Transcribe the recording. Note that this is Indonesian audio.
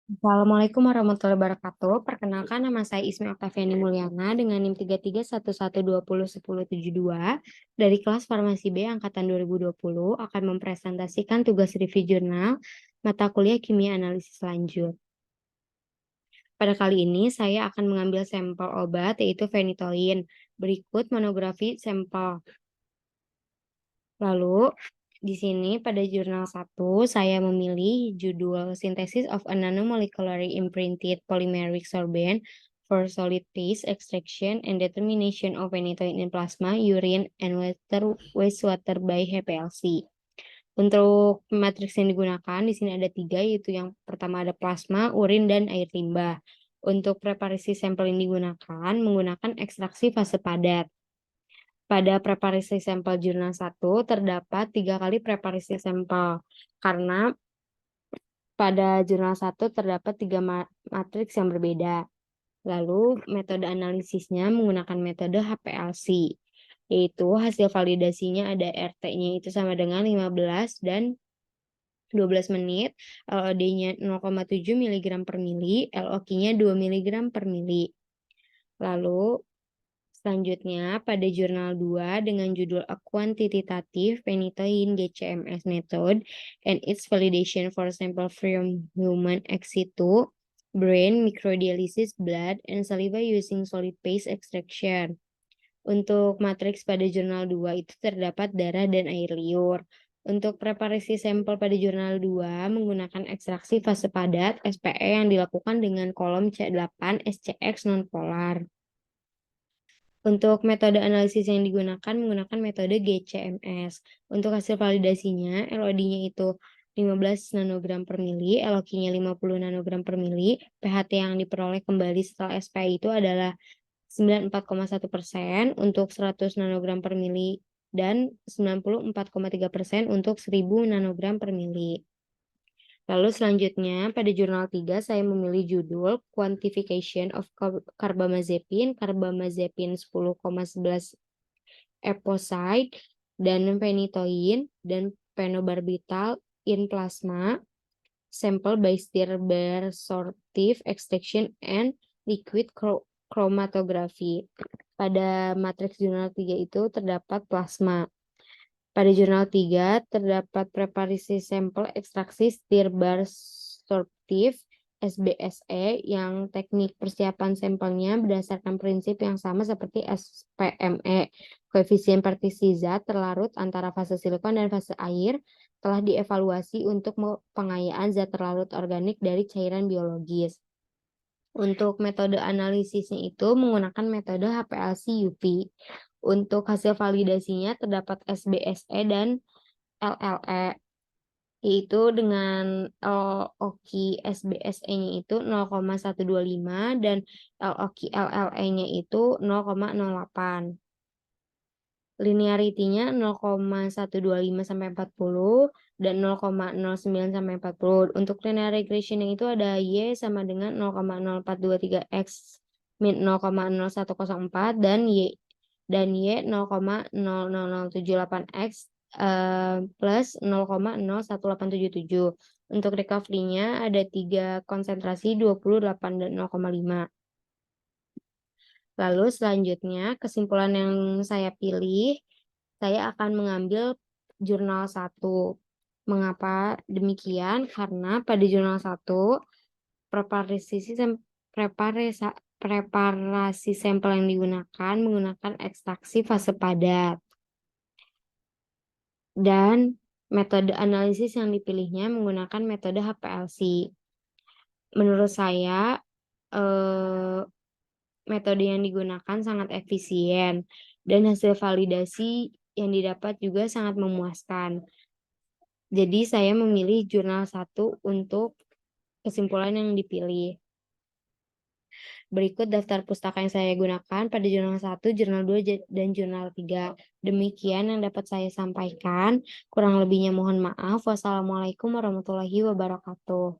Assalamualaikum warahmatullahi wabarakatuh. Perkenalkan nama saya Ismi Oktaviani Mulyana dengan NIM 3311201072 dari kelas Farmasi B angkatan 2020 akan mempresentasikan tugas review jurnal mata kuliah Kimia Analisis Lanjut. Pada kali ini saya akan mengambil sampel obat yaitu phenytoin. Berikut monografi sampel. Lalu di sini pada jurnal 1 saya memilih judul Synthesis of a Nanomolecularly Imprinted Polymeric Sorbent for Solid Phase Extraction and Determination of Phenytoin in Plasma, Urine, and Wastewater by HPLC. Untuk matriks yang digunakan di sini ada 3, yaitu yang pertama ada plasma, urin, dan air limbah. Untuk preparasi sampel yang digunakan menggunakan ekstraksi fase padat. Pada preparasi sampel jurnal 1 terdapat 3 kali preparasi sampel karena pada jurnal 1 terdapat 3 matriks yang berbeda. Lalu metode analisisnya menggunakan metode HPLC, yaitu hasil validasinya ada RT-nya itu sama dengan 15 dan 12 menit, LOD-nya 0,7 mg per mili, LOQ-nya 2 mg per mili. Lalu selanjutnya, pada jurnal 2 dengan judul A Quantitative Phenytoin GCMS Method and its Validation for Sample from Human Ex situ, Brain, Microdialysis, Blood, and Saliva Using Solid Phase Extraction. Untuk matriks pada jurnal 2 itu terdapat darah dan air liur. Untuk preparasi sampel pada jurnal 2 menggunakan ekstraksi fase padat SPE yang dilakukan dengan kolom C8 SCX nonpolar. Untuk metode analisis yang digunakan menggunakan metode GCMS. Untuk hasil validasinya, LOD-nya itu 15 nanogram per mili, LOQ-nya 50 nanogram per mili, PHT yang diperoleh kembali setelah SPI itu adalah 94,1% untuk 100 nanogram per mili dan 94,3% untuk 1000 nanogram per mili. Lalu selanjutnya pada jurnal 3 saya memilih judul Quantification of Carbamazepine 10,11 eposide dan phenytoin dan phenobarbital in plasma sample by stir-bar sortive extraction and liquid chromatography. Pada matriks jurnal 3 itu terdapat plasma. Pada jurnal 3 terdapat preparasi sampel ekstraksi stir-bar sorptive SBSE yang teknik persiapan sampelnya berdasarkan prinsip yang sama seperti SPME. Koefisien partisi zat terlarut antara fase silikon dan fase air telah dievaluasi untuk pengayaan zat terlarut organik dari cairan biologis. Untuk metode analisisnya itu menggunakan metode HPLC UV. Untuk hasil validasinya terdapat SBSE dan LLE, yaitu dengan LOQ SBSE-nya itu 0,125 dan LOQ LLE-nya itu 0,08. Linearity-nya 0,125 sampai 40 dan 0,09 sampai 40. Untuk linear regression yang itu ada Y sama dengan 0,0423X min 0,0104 dan Y 0,000078X plus 0,01877. Untuk recovery-nya ada 3 konsentrasi 28 dan 0,5. Lalu selanjutnya kesimpulan yang saya pilih, saya akan mengambil jurnal 1. Mengapa demikian? Karena pada jurnal 1 preparasi sampel yang digunakan menggunakan ekstraksi fase padat. Dan metode analisis yang dipilihnya menggunakan metode HPLC. Menurut saya, metode yang digunakan sangat efisien dan hasil validasi yang didapat juga sangat memuaskan. Jadi saya memilih jurnal 1 untuk kesimpulan yang dipilih. Berikut daftar pustaka yang saya gunakan pada jurnal 1, jurnal 2, dan jurnal 3. Demikian yang dapat saya sampaikan. Kurang lebihnya mohon maaf. Wassalamualaikum warahmatullahi wabarakatuh.